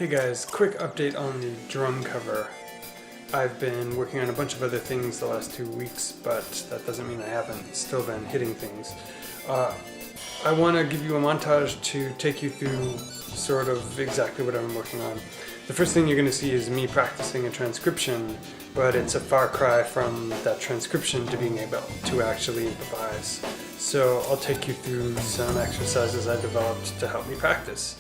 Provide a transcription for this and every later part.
Hey guys, quick update on the drum cover. I've been working on a bunch of other things the last 2 weeks, but that doesn't mean I haven't still been hitting things. I want to give you a montage to take you through sort of exactly what I'm working on. The first thing you're going to see is me practicing a transcription, but it's a far cry from that transcription to being able to actually improvise. So I'll take you through some exercises I developed to help me practice.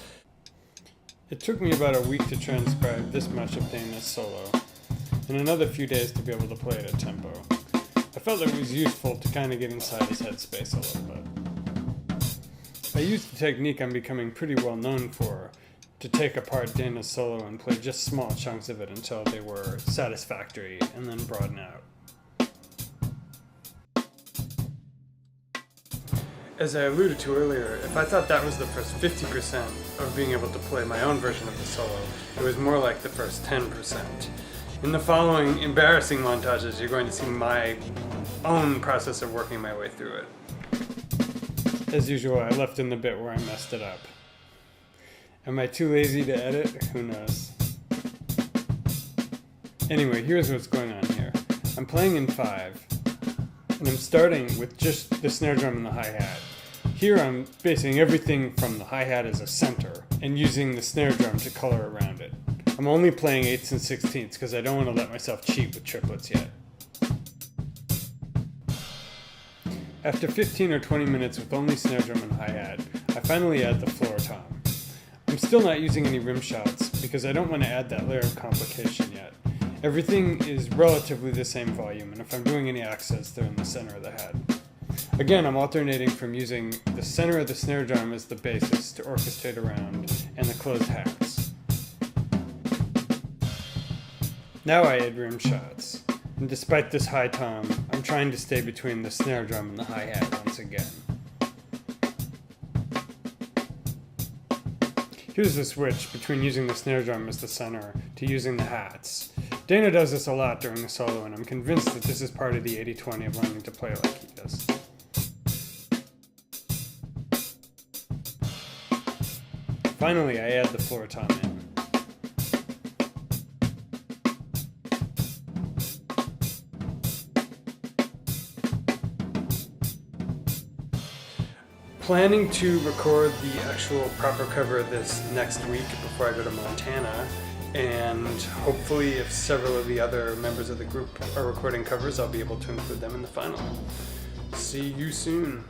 It took me about a week to transcribe this much of Dana's solo, and another few days to be able to play it at tempo. I felt that it was useful to kind of get inside his headspace a little bit. I used the technique I'm becoming pretty well known for, to take apart Dana's solo and play just small chunks of it until they were satisfactory, and then broaden out. As I alluded to earlier, if I thought that was the first 50% of being able to play my own version of the solo, it was more like the first 10%. In the following embarrassing montages, you're going to see my own process of working my way through it. As usual, I left in the bit where I messed it up. Am I too lazy to edit? Who knows? Anyway, here's what's going on here. I'm playing in 5, and I'm starting with just the snare drum and the hi-hat. Here I'm basing everything from the hi-hat as a center, and using the snare drum to color around it. I'm only playing 8ths and 16ths because I don't want to let myself cheat with triplets yet. After 15 or 20 minutes with only snare drum and hi-hat, I finally add the floor tom. I'm still not using any rim shots because I don't want to add that layer of complication yet. Everything is relatively the same volume, and if I'm doing any accents, they're in the center of the head. Again, I'm alternating from using the center of the snare drum as the basis to orchestrate around, and the closed hats. Now I add rim shots, and despite this high tom, I'm trying to stay between the snare drum and the hi-hat once again. Here's the switch between using the snare drum as the center to using the hats. Dana does this a lot during the solo, and I'm convinced that this is part of the 80-20 of learning to play like he does. Finally, I add the floor tom in. Planning to record the actual proper cover of this next week before I go to Montana, and hopefully if several of the other members of the group are recording covers, I'll be able to include them in the final. See you soon.